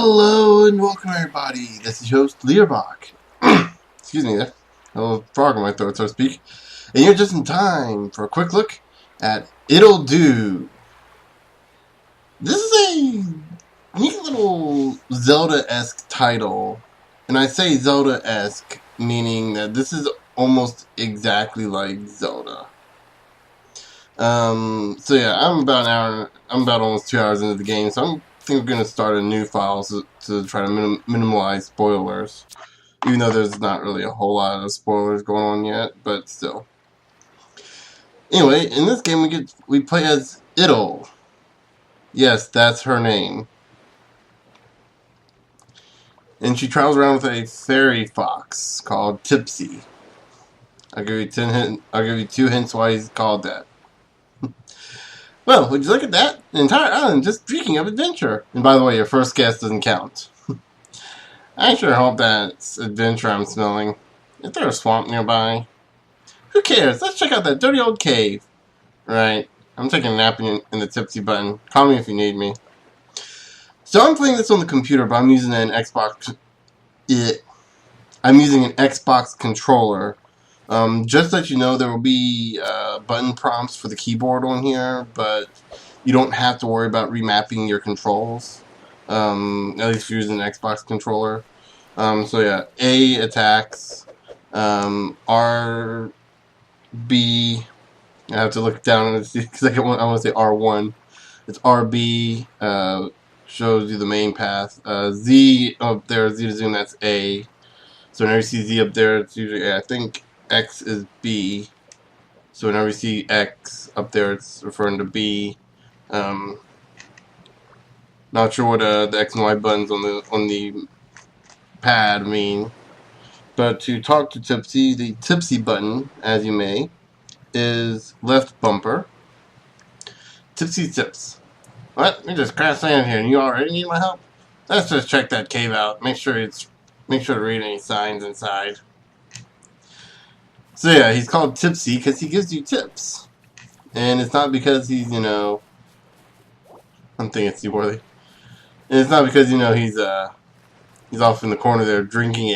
Hello and welcome everybody. This is your host Learbach. Excuse me there. A little frog in my throat, so to speak. And you're just in time for a quick look at Ittle Dew. This is a neat little Zelda Esq title. And I say Zelda Esq meaning that this is almost exactly like Zelda. So yeah, I'm about almost 2 hours into the game, so I think we're gonna start a new file to try to minimize spoilers. Even though there's not really a whole lot of spoilers going on yet, but still. Anyway, in this game we play as Ittle. Yes, that's her name. And she travels around with a fairy fox called Tipsy. I'll give you 2 hints why he's called that. Well, would you look at that? An entire island just reeking of adventure. And by the way, your first guess doesn't count. I sure hope that's adventure I'm smelling. Is there a swamp nearby? Who cares? Let's check out that dirty old cave. Right. I'm taking a nap in the Tipsy button. Call me if you need me. So I'm playing this on the computer, but I'm using an Xbox. I'm using an Xbox controller. Just to let you know, there will be button prompts for the keyboard on here, but you don't have to worry about remapping your controls. At least if you're using an Xbox controller. So yeah, A attacks, R, B. I have to look down and see because I want to say R1. It's RB. Shows you the main path. Z up there, Z to zoom. That's A. So whenever you see Z up there, it's usually A. I think X is B. So whenever you see X up there, it's referring to B. Not sure what the X and Y buttons on the pad mean. But to talk to Tipsy, the Tipsy button, as you may, is left bumper. Tipsy tips. What? We just crashed land here, and you already need my help? Let's just check that cave out. Make sure to read any signs inside. So yeah, he's called Tipsy because he gives you tips, and it's not because he's I'm thinking it's seaworthy. And it's not because he's off in the corner there drinking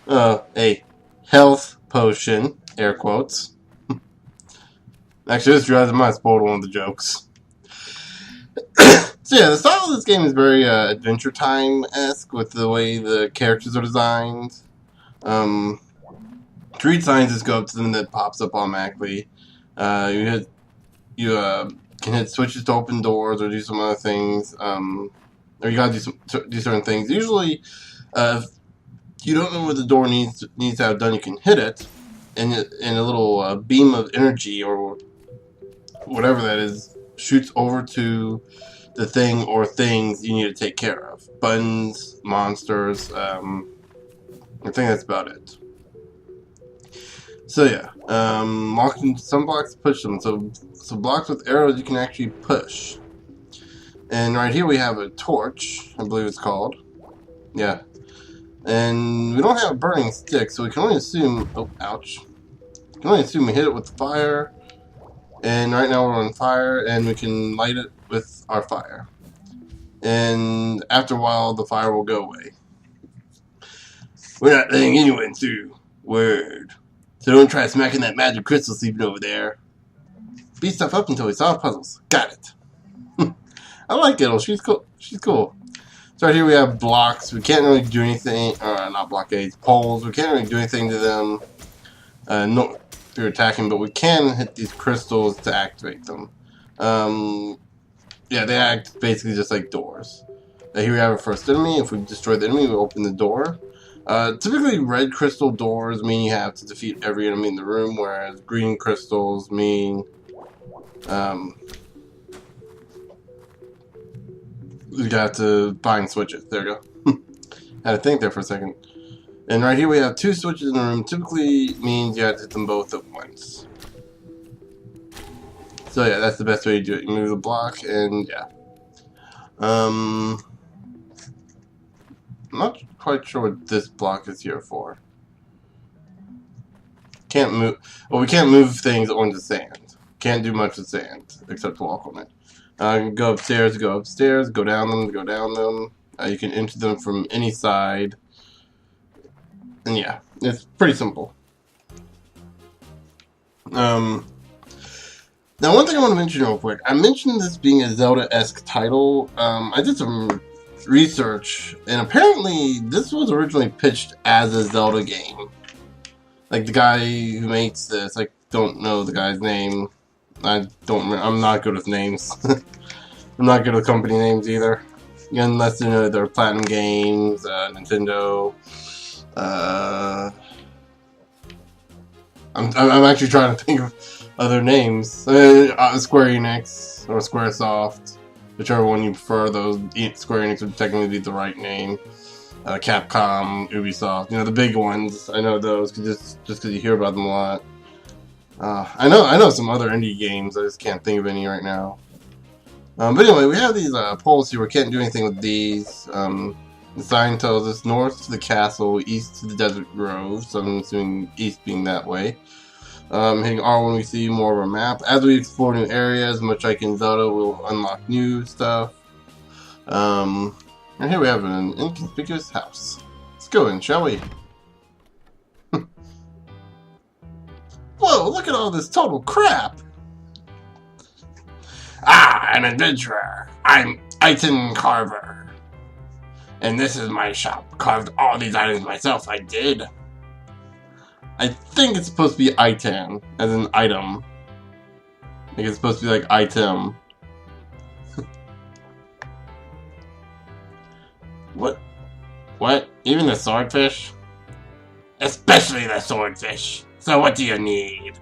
a health potion, air quotes. Actually, this realized I might have spoiled one of the jokes. So yeah, the style of this game is very Adventure Time-esque with the way the characters are designed. To read signs, just go up to them that pops up automatically. You can hit switches to open doors or do some other things. Or you gotta do certain things. Usually, if you don't know what the door needs to have done, you can hit it, and a little beam of energy or whatever that is shoots over to the thing or things you need to take care of. Buttons, monsters. I think that's about it. So yeah, walking some blocks, push them. So blocks with arrows you can actually push. And right here we have a torch, I believe it's called. Yeah. And we don't have a burning stick, so we can only assume... Oh, ouch. We can only assume we hit it with fire. And right now we're on fire, and we can light it with our fire. And after a while, the fire will go away. We're not letting anyone through. Word. So don't try smacking that magic crystal sleeping over there. Beat stuff up until we solve puzzles. Got it. I like Ittle. She's cool. So right here we have blocks. We can't really do anything. Not blockades. Poles. We can't really do anything to them. No, if you're attacking, but we can hit these crystals to activate them. Yeah, they act basically just like doors. Here we have our first enemy. If we destroy the enemy, we open the door. Typically, red crystal doors mean you have to defeat every enemy in the room, whereas green crystals mean you got to find switches. There you go. Had to think there for a second. And right here we have 2 switches in the room. Typically means you have to hit them both at once. So yeah, that's the best way to do it. You move the block, and yeah. I'm not quite sure what this block is here for. Can't move. Well, we can't move things onto sand. Can't do much with sand except to walk on it. Go upstairs, go down them, You can enter them from any side. And yeah, it's pretty simple. Now, one thing I want to mention real quick. I mentioned this being a Zelda Esq title. I did some research, and apparently this was originally pitched as a Zelda game. Like, the guy who makes this, I don't know the guy's name. I'm not good with names. I'm not good with company names either. Unless you know they're Platinum Games, Nintendo. I'm actually trying to think of other names. Square Enix or Squaresoft, whichever one you prefer. Those Square Enix would technically be the right name. Capcom, Ubisoft, you know, the big ones. I know those just because you hear about them a lot. I know some other indie games. I just can't think of any right now. But anyway, we have these poles here. We can't do anything with these. The sign tells us north to the castle, east to the desert grove. So I'm assuming east being that way. Hitting R when we see more of a map. As we explore new areas, much like in Zelda, we'll unlock new stuff. And here we have an inconspicuous house. Let's go in, shall we? Whoa, look at all this total crap! Ah, an adventurer. I'm Item Carver. And this is my shop. Carved all these items myself, I did. I think it's supposed to be item, as an item. I think it's supposed to be like item. What? What? Even the swordfish? Especially the swordfish. So what do you need?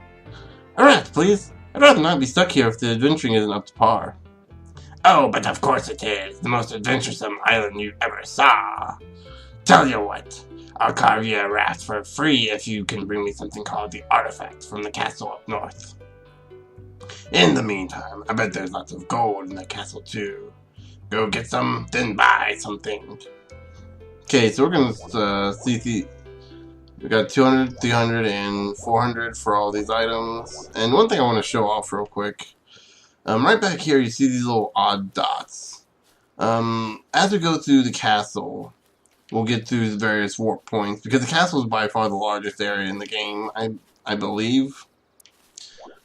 A raft, please. I'd rather not be stuck here if the adventuring isn't up to par. Oh, but of course it is. The most adventuresome island you ever saw. Tell you what. I'll carve you a raft for free if you can bring me something called the artifact from the castle up north. In the meantime, I bet there's lots of gold in the castle too. Go get some, then buy something. Okay, so we're gonna see. We got 200, 300, and 400 for all these items. And one thing I want to show off real quick. Right back here, you see these little odd dots. As we go through the castle, we'll get through the various warp points because the castle is by far the largest area in the game, I believe.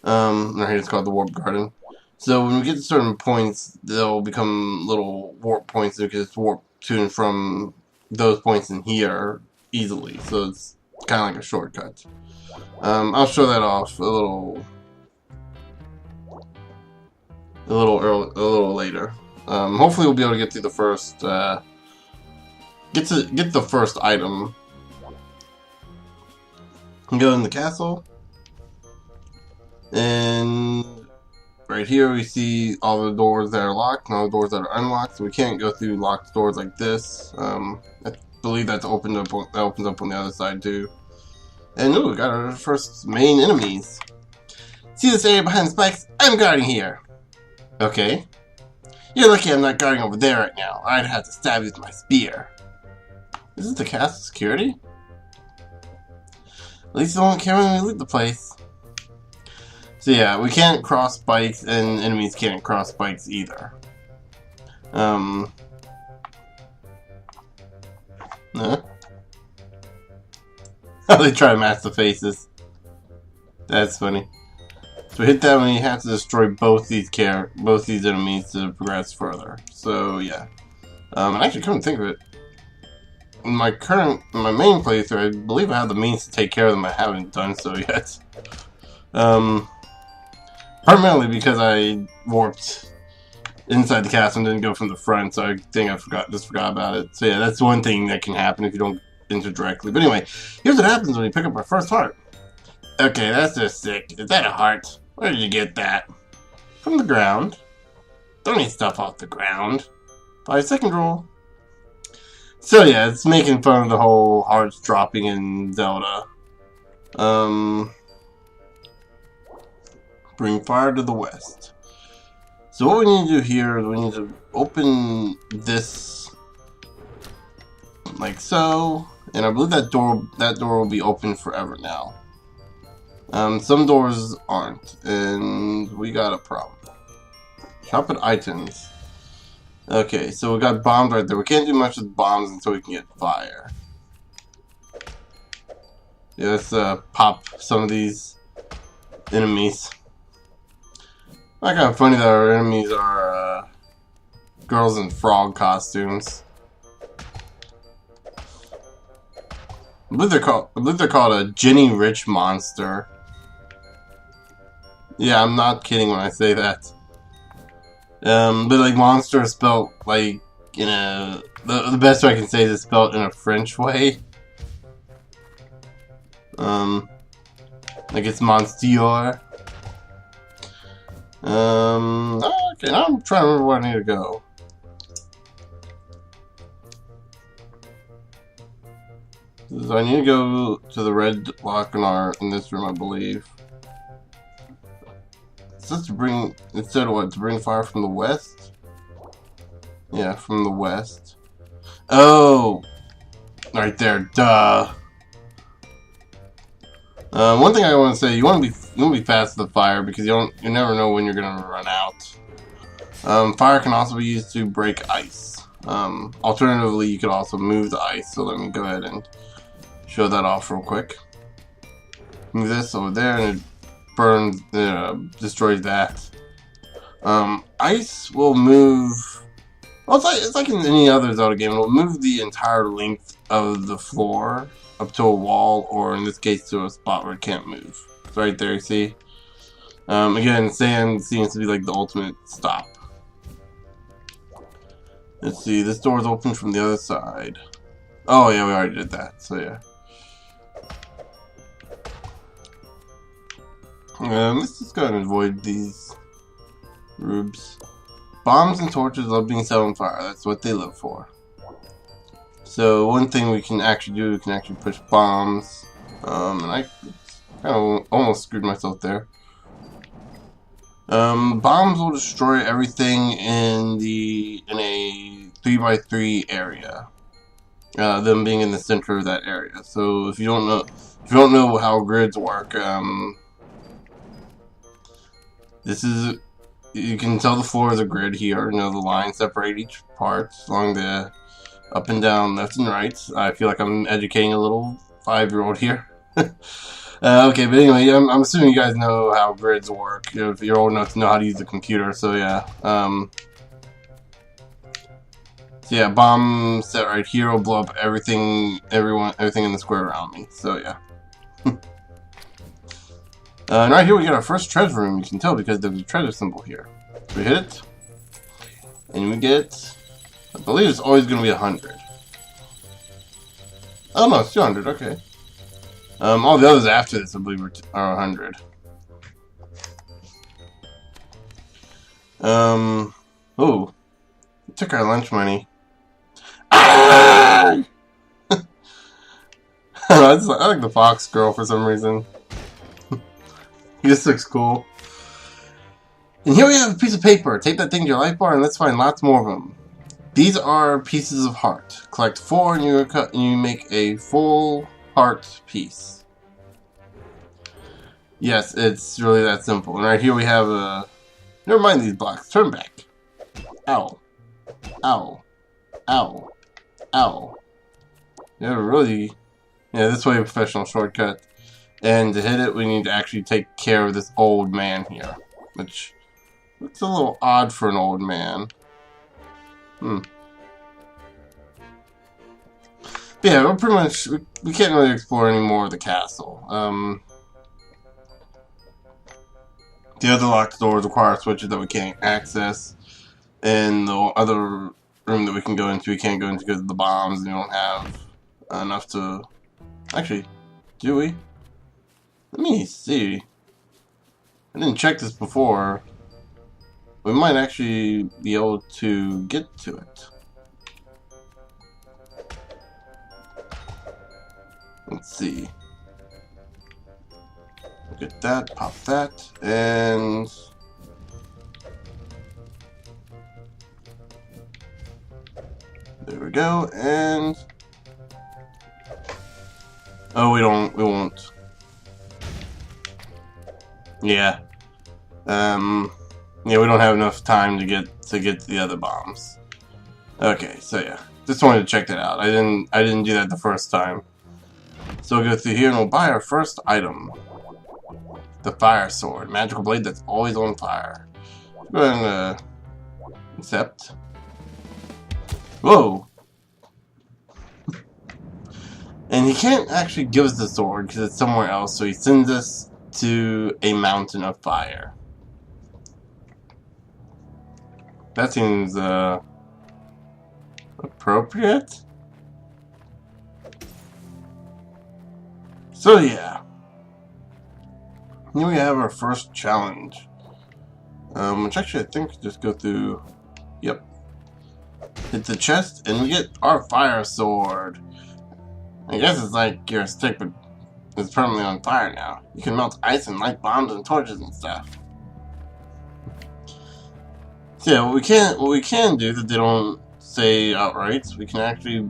Right here it's called the Warp Garden. So when we get to certain points, they'll become little warp points because warp to and from those points in here easily. So it's kind of like a shortcut. I'll show that off a little later. Hopefully we'll be able to get through the first get the first item. And go in the castle, and right here we see all the doors that are locked and all the doors that are unlocked. So we can't go through locked doors like this. I believe that's opened up. That opens up on the other side too. And ooh, we got our first main enemies. See this area behind the spikes? I'm guarding here. Okay. You're lucky I'm not guarding over there right now. I'd have to stab you with my spear. This is the castle security? At least they won't care when we leave the place. So yeah, we can't cross spikes, and enemies can't cross spikes either. No? How they try to match the faces. That's funny. So hit that when you have to destroy both these enemies to progress further. So yeah. And actually, come to think of it, in my main playthrough, I believe I have the means to take care of them. I haven't done so yet. Primarily because I warped inside the castle and didn't go from the front, so I think I just forgot about it. So yeah, that's one thing that can happen if you don't enter directly. But anyway, here's what happens when you pick up our first heart. Okay, that's just sick. Is that a heart? Where did you get that? From the ground. Don't eat stuff off the ground. By second roll. So yeah, it's making fun of the whole hearts dropping in Zelda. Bring fire to the west. So what we need to do here is we need to open this like so, and I believe that door will be open forever now. Some doors aren't, and we got a problem. Shop at items. Okay, so we got bombs right there. We can't do much with bombs until we can get fire. Yeah, let's pop some of these enemies. Not kind of funny that our enemies are girls in frog costumes. I believe they're called a Jenny Rich Monster. Yeah, I'm not kidding when I say that. But like monster is spelled like in a the best way I can say is it's spelled in a French way. Like it's Monsieur. Okay, now I'm trying to remember where I need to go. So I need to go to the red lock in this room, I believe. It's just to bring, instead of what, to bring fire from the west? Yeah, from the west. Oh! Right there, duh. One thing I want to say, you want to be fast to the fire because you never know when you're gonna run out. Fire can also be used to break ice. Alternatively, you could also move the ice. So let me go ahead and show that off real quick. Move this over there, and it burns, destroys that. Ice will move. Well, it's like in any other Zelda game. It'll move the entire length of the floor up to a wall, or in this case, to a spot where it can't move. It's right there, you see? Again, sand seems to be like the ultimate stop. Let's see, this door's open from the other side. Oh yeah, we already did that, so yeah. Let's just go ahead and avoid these rubes. Bombs and torches love being set on fire. That's what they live for. So one thing we can actually do, we can actually push bombs. And I kind of almost screwed myself there. Bombs will destroy everything in a 3x3 area. Them being in the center of that area. So if you don't know how grids work, you can tell the floor is a grid here. You know, the lines separate each part along the up and down, left and right. I feel like I'm educating a little 5-year-old here. Okay, but anyway, I'm assuming you guys know how grids work. If you're old enough to know how to use the computer, so yeah. So yeah, bomb set right here will blow up everything in the square around me. So yeah. And right here we get our first treasure room. You can tell because there's a treasure symbol here. So we hit it, and we get, I believe it's always going to be 100. Oh no, it's 200. Okay. All the others after this, I believe, are 100. Oh, we took our lunch money. Ah! I like the fox girl for some reason. He just looks cool. And here we have a piece of paper. Take that thing to your life bar and let's find lots more of them. These are pieces of heart. Collect 4 and you make a full heart piece. Yes, it's really that simple. And right here we have a... Never mind these blocks. Turn back. Ow. Ow. Ow. Ow. Yeah, really... Yeah, this way a professional shortcut. And to hit it, we need to actually take care of this old man here. Which looks a little odd for an old man. But yeah, we're pretty much... We can't really explore any more of the castle. The other locked doors require switches that we can't access. And the other room that we can go into, we can't go into because of the bombs. And we don't have enough to... Actually, do we? Let me see. I didn't check this before. We might actually be able to get to it. Let's see. Get that, pop that, and... There we go, and... Oh, we won't. Yeah. Yeah, we don't have enough time to get to the other bombs. Okay, so yeah, just wanted to check that out. I didn't do that the first time. So we'll go through here and we'll buy our first item. The fire sword. Magical blade that's always on fire. Go ahead and accept. Whoa! And he can't actually give us the sword because it's somewhere else, so he sends us to a mountain of fire. That seems appropriate. So yeah. Here we have our first challenge. Which actually I think just go through. Yep. Hit the chest and we get our fire sword. I guess it's like your stick, but it's permanently on fire now. You can melt ice and light bombs and torches and stuff. So yeah, what we can do that they don't say outright, we can actually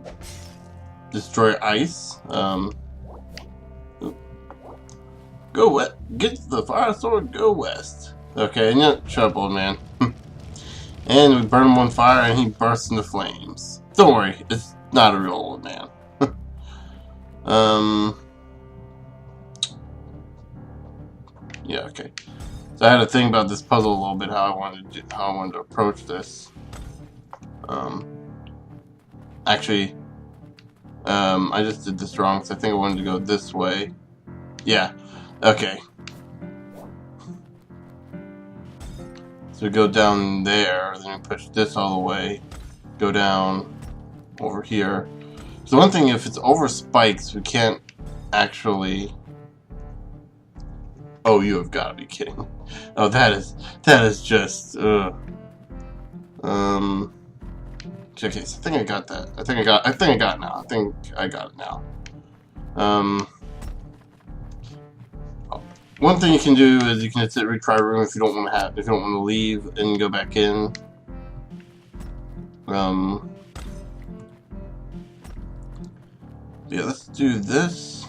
destroy ice. Go west. Get the fire sword. Go west. Okay, and yeah, shut up, old man. And we burn him on fire, and he bursts into flames. Don't worry, it's not a real old man. Yeah, okay. So I had to think about this puzzle a little bit, how I wanted to approach this. Actually, I just did this wrong, so I think I wanted to go this way. Yeah. Okay. So we go down there, then we push this all the way, go down over here. So one thing, if it's over spikes, we can't actually... Oh, you have got to be kidding. Oh, that is just... Okay, so I think I got that. I think I got it now. I think I got it now. One thing you can do is you can hit retry room if you don't want to leave and go back in. Yeah, let's do this,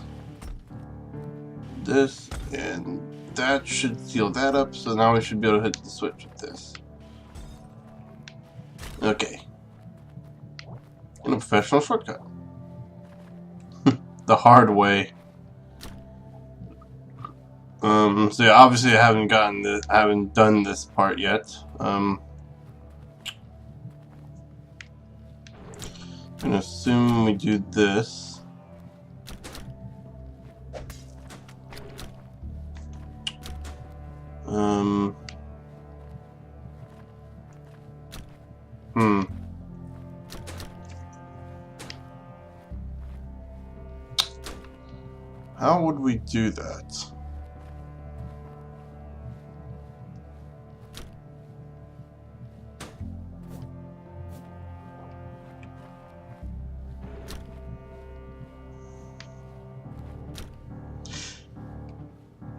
and that should seal that up. So now we should be able to hit the switch with this. Okay. And a professional shortcut. The hard way. So yeah, obviously I haven't done this part yet. I'm gonna assume we do this. How would we do that?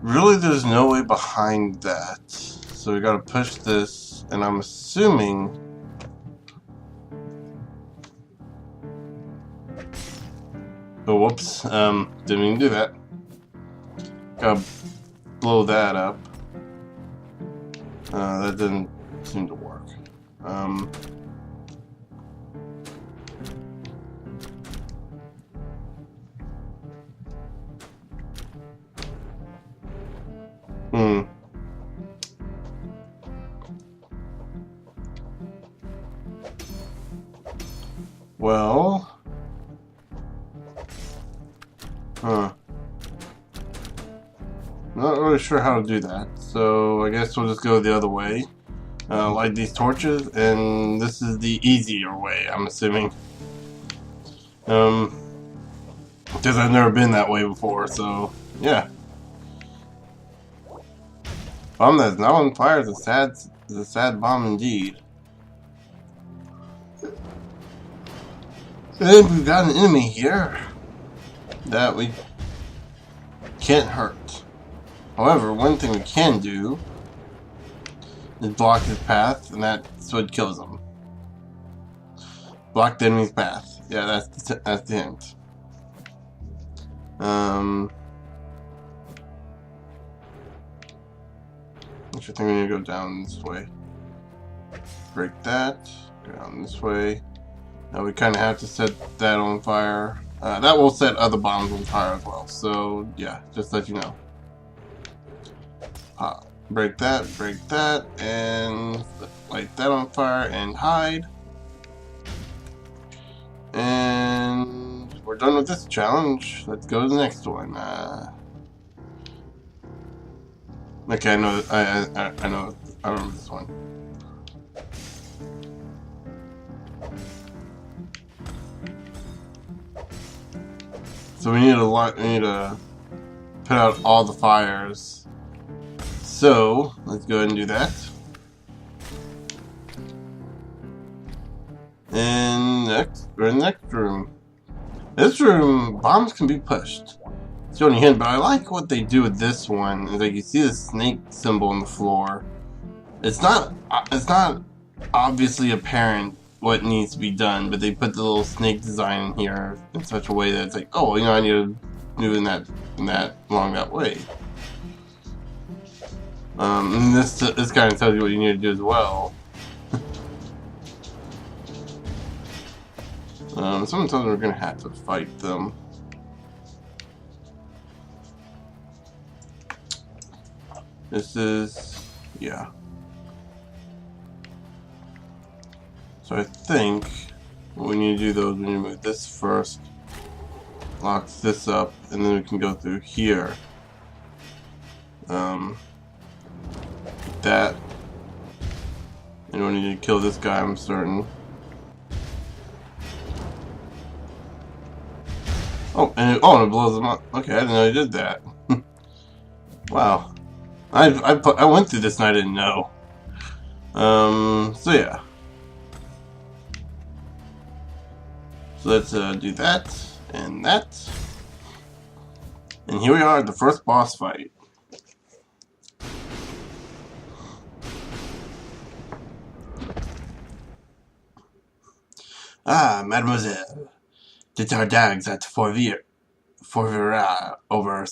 Really, there's no way behind that. So we gotta push this, and I'm assuming... Oh, whoops. Didn't mean to do that. Gotta blow that up. That didn't seem to work. Well, not really sure how to do that, so I guess we'll just go the other way. Light these torches, and this is the easier way, I'm assuming. Because I've never been that way before, so yeah. Bomb that's not on fire is a sad bomb indeed. And we've got an enemy here that we can't hurt. However, one thing we can do is block his path, and that's what kills him. Block the enemy's path. Yeah, that's the hint. I think we need to go down this way. Break that. Go down this way. We kind of have to set that on fire. That will set other bombs on fire as well. So yeah, just let you know. Break that, and light that on fire and hide. And we're done with this challenge. Let's go to the next one. Okay, I know. I know. I remember this one. So we need to put out all the fires. So let's go ahead and do that. And next, we're in the next room. This room, bombs can be pushed. It's the only hint, but I like what they do with this one. Is like you see the snake symbol on the floor. It's not obviously apparent what needs to be done, but they put the little snake design in here in such a way that it's like, oh, you know, I need to move in that along that way. And this kind of tells you what you need to do as well. Someone told me we're gonna have to fight them. This is, yeah. So I think what we need to do though is we need to move this first, lock this up, and then we can go through here. That. And we need to kill this guy, I'm certain. Oh, and it blows him up. Okay, I didn't know he did that. Wow. I went through this and I didn't know. So yeah. So let's do that and that. And here we are at the first boss fight. Ah, mademoiselle. Did our dags at Forvira over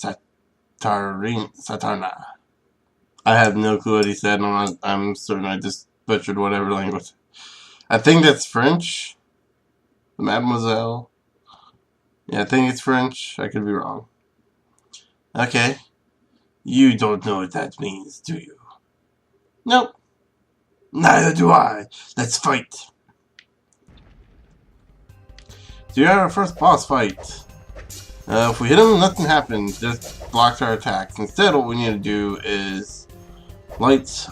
Satarna. I have no clue what he said, and I'm certain I just butchered whatever language. I think that's French. Mademoiselle. Yeah, I think it's French. I could be wrong. Okay. You don't know what that means, do you? Nope. Neither do I. Let's fight. So you have our first boss fight. If we hit him, nothing happens. Just blocks our attacks. Instead, what we need to do is light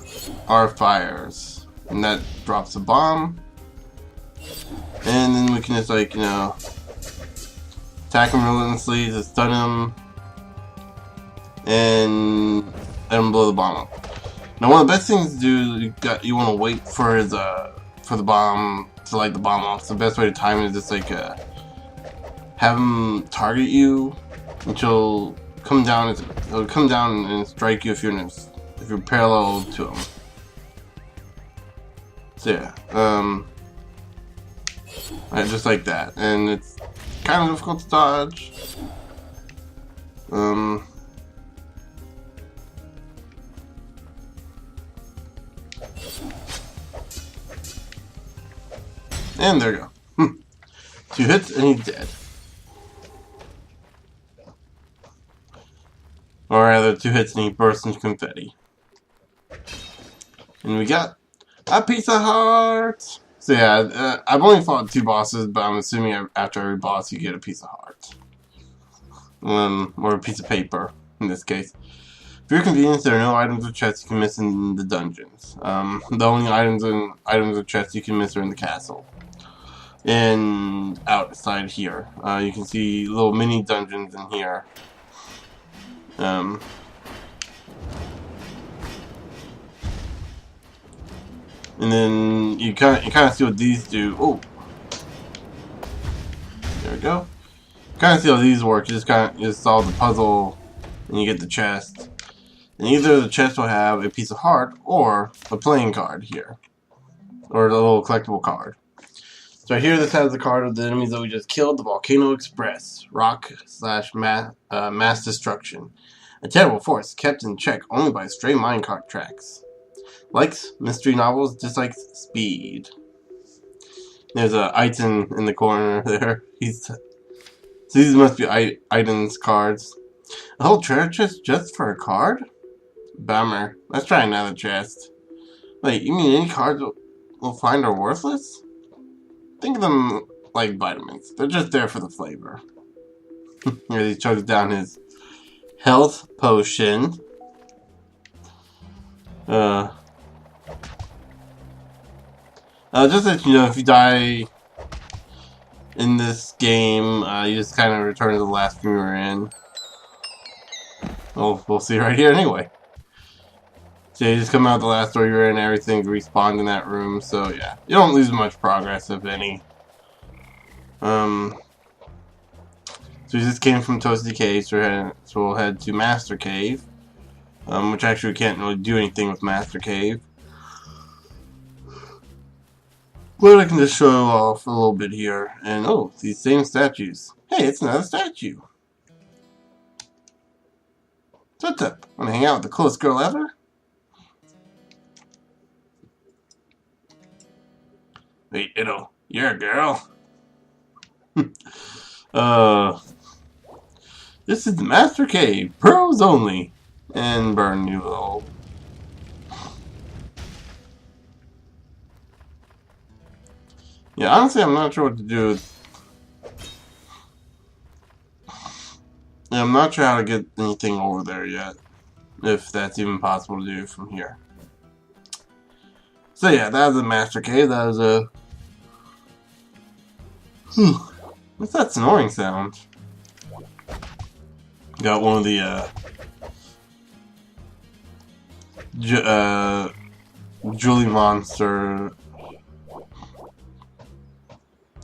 our fires. And that drops a bomb. And then we can just, like, you know, attack him relentlessly to stun him. And let him blow the bomb up. Now, one of the best things to do, you want to wait for the bomb to light the bomb off. So the best way to time it is just like have him target you, and he'll come down and strike you if you're parallel to him. So yeah, just like that, and it's kind of difficult to dodge. And there you go. 2 hits and he's dead. Or rather, 2 hits and he bursts into confetti. And we got a piece of heart. So yeah, I've only fought 2 bosses, but I'm assuming after every boss you get a piece of heart. Or a piece of paper, in this case. For your convenience, there are no items or chests you can miss in the dungeons. The only items or chests you can miss are in the castle. And outside here, you can see little mini dungeons in here. And then you kind of see what these do. Oh, there we go. Kind of see how these work. You just solve the puzzle, and you get the chest. And either the chest will have a piece of heart or a playing card here, or the little collectible card. So here, this has the card of the enemies that we just killed, the Volcano Express, rock/mass destruction. A terrible force kept in check only by stray minecart tracks. Likes mystery novels, dislikes speed. There's a Item in the corner there. So these must be Item's cards. A whole treasure chest just for a card? Bummer. Let's try another chest. Wait, you mean any cards we'll find are worthless? Think of them like vitamins. They're just there for the flavor. Here he chugs down his health potion. Just that you know, if you die in this game, you just kind of return to the last room you were in. Well, we'll see right here anyway. So you just come out the last door you were in, everything respawned in that room, so yeah. You don't lose much progress, if any. So we just came from Toasty Cave, so we'll head to Master Cave. Which actually we can't really do anything with Master Cave. But I can just show off a little bit here. And oh, these same statues. Hey, it's another statue. So what's up? Wanna hang out with the coolest girl ever? Wait, Ittle, you're a girl. This is the Master Cave. Pros only. And burn you little. Yeah, honestly, I'm not sure what to do. Yeah, I'm not sure how to get anything over there yet. If that's even possible to do from here. So yeah, that was a Master Cave. That was a... What's that snoring sound? Got one of the,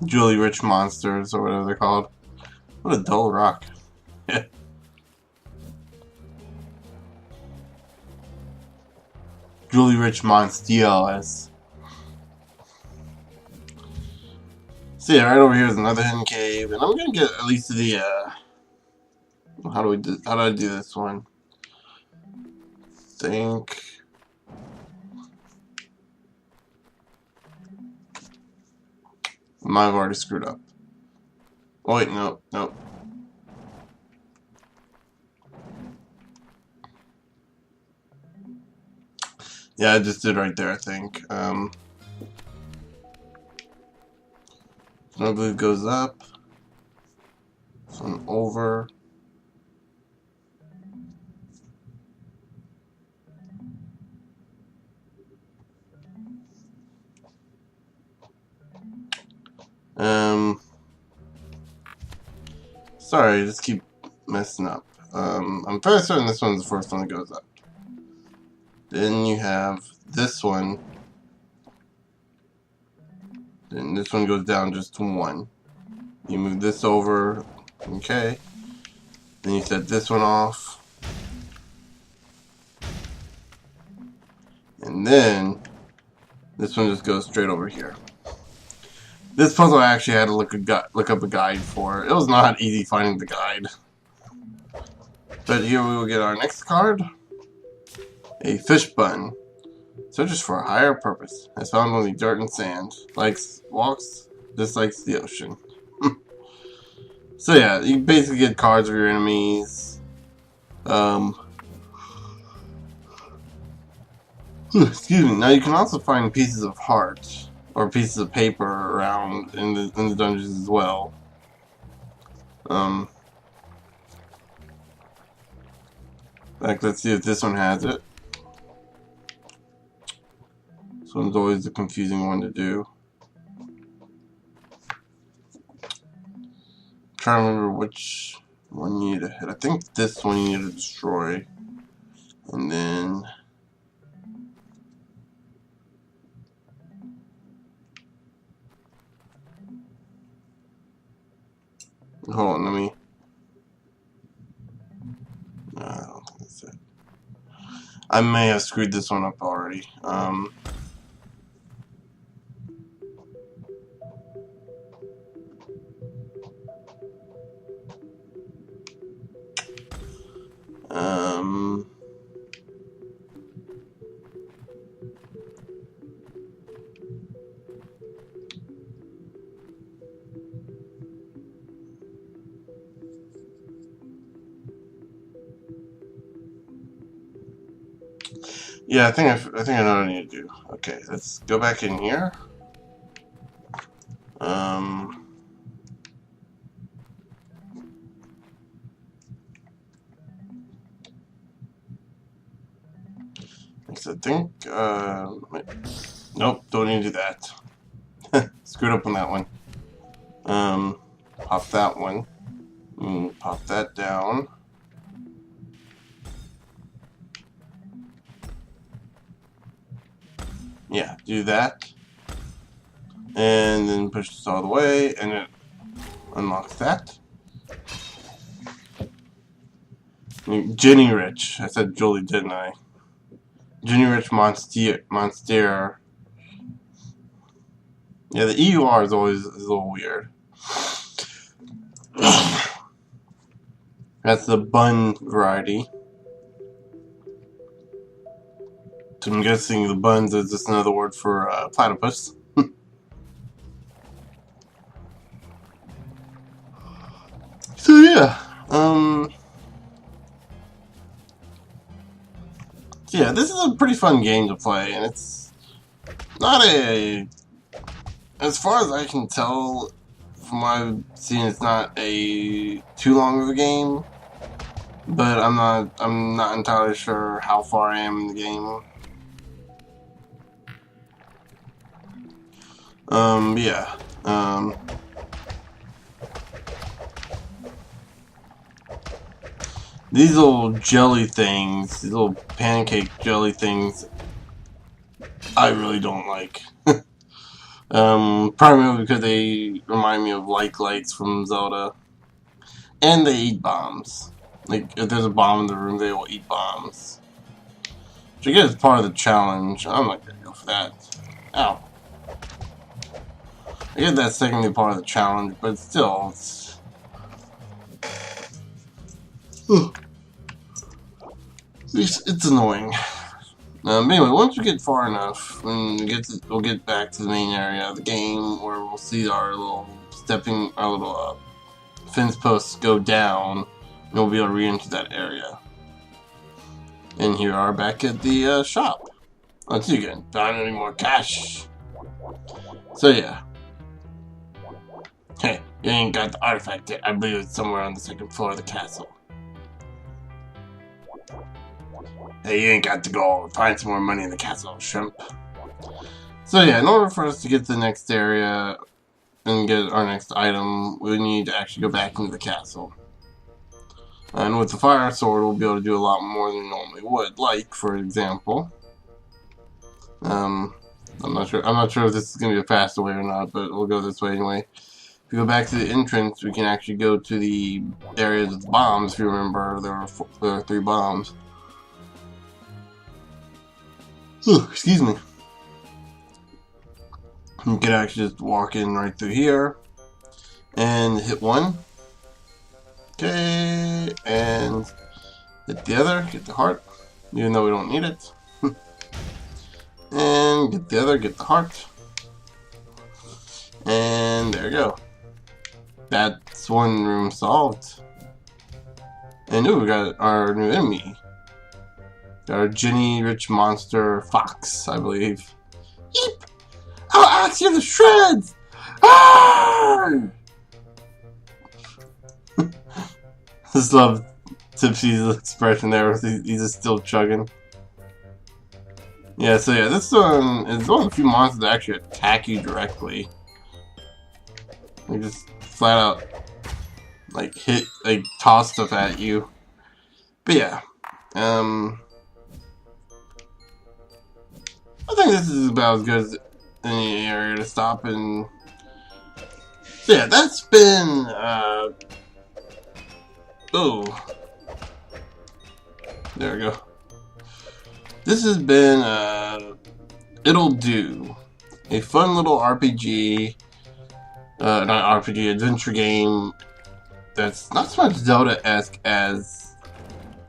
Julie Rich Monsters, or whatever they're called. What a dull rock. Julie Rich Monsters. So yeah, right over here is another hidden cave, and I'm gonna get at least to the, how do I do this one? Think... I might have already screwed up. Oh wait, no, no. Yeah, I just did right there, I think. Snow blue goes up. This one over. Sorry, I just keep messing up. I'm fairly certain this one's the first one that goes up. Then you have this one. Then this one goes down just to 1. You move this over. Okay. Then you set this one off. And then this one just goes straight over here. This puzzle I actually had to look up a guide for. It was not easy finding the guide. But here we will get our next card. A fish bun. Searches for a higher purpose. Has found only dirt and sand. Walks, dislikes the ocean. So yeah, you basically get cards of your enemies. Excuse me. Now you can also find pieces of heart or pieces of paper around in the dungeons as well. Like, let's see if this one has it. This one's always the confusing one to do. I'm trying to remember which one you need to hit. I think this one you need to destroy. And then... hold on, let me... No, I don't think that's it. I may have screwed this one up already. Yeah, I think I know what I need to do. Okay, let's go back in here. Because I think nope, don't need to do that. Screwed up on that one. Pop that one. Pop that down. Yeah, do that. And then push this all the way, and it unlocks that. Jenny Rich. I said Julie, didn't I? Jenny Rich Monster. Yeah, the EUR is always a little weird. That's the bun variety. So I'm guessing the buns is just another word for platypus. So yeah, yeah, this is a pretty fun game to play, and it's not as far as I can tell from what I've seen, it's not a too long of a game. But I'm not entirely sure how far I am in the game. Yeah. These little jelly things, these little pancake jelly things, I really don't like. Primarily because they remind me of lights from Zelda. And they eat bombs. Like, if there's a bomb in the room, they will eat bombs. Which I guess is part of the challenge. I'm not gonna go for that. Ow. I guess that's technically part of the challenge, but still, it's annoying. Anyway, once we get far enough, we'll get back to the main area of the game where we'll see our little fence posts go down, and we'll be able to re-enter that area. And here we are back at the shop. Let's see again. Don't have any more cash. So yeah. Hey, you ain't got the artifact yet. I believe it's somewhere on the second floor of the castle. Hey, you ain't got to go find some more money in the castle, shrimp. So yeah, in order for us to get to the next area and get our next item, we need to actually go back into the castle. And with the fire sword, we'll be able to do a lot more than we normally would. Like, for example, I'm not sure if this is gonna be a faster way or not, but we'll go this way anyway. If we go back to the entrance, we can actually go to the areas with the bombs. If you remember, there were 3 bombs. Ooh, excuse me. You can actually just walk in right through here and hit one. Okay, and hit the other, get the heart, even though we don't need it. And get the other, get the heart. And there you go. That's one room solved. And ooh, we got our new enemy. Our Jenny Rich Monster Fox, I believe. Yeep! I'll axe you to shreds! Arrgh! Just love Tipsy's expression there. He's just still chugging. Yeah, so yeah, this one is one of the few monsters that actually attack you directly. They just flat out, like, toss stuff at you. But yeah, I think this is about as good as any area to stop in. So yeah, that's been, oh. There we go. This has been, Ittle Dew. A fun little RPG, not RPG, adventure game that's not so much Zelda Esq as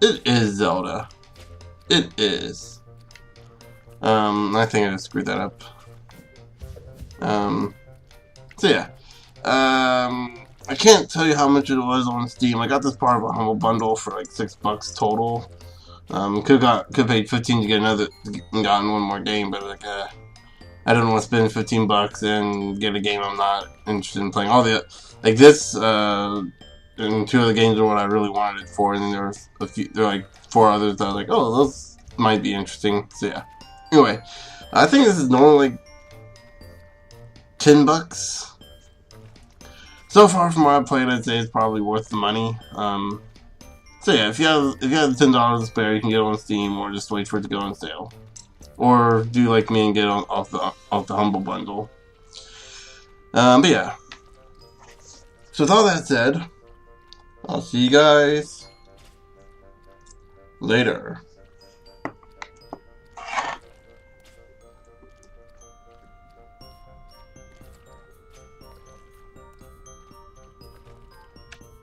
it is Zelda. It is. I think I just screwed that up. So yeah. I can't tell you how much it was on Steam. I got this part of a humble bundle for like $6 total. Could paid 15 to get gotten one more game, but like, I don't want to spend $15 and get a game I'm not interested in playing. All the like this, and two of the games are what I really wanted it for, and then there was there were like 4 others that I was like, oh, those might be interesting. So yeah. Anyway, I think this is normally like $10. So far from what I've played, I'd say it's probably worth the money. So yeah, if you have the $10 to spare, you can get it on Steam, or just wait for it to go on sale, or do like me and get it off the Humble Bundle. But yeah. So with all that said, I'll see you guys later.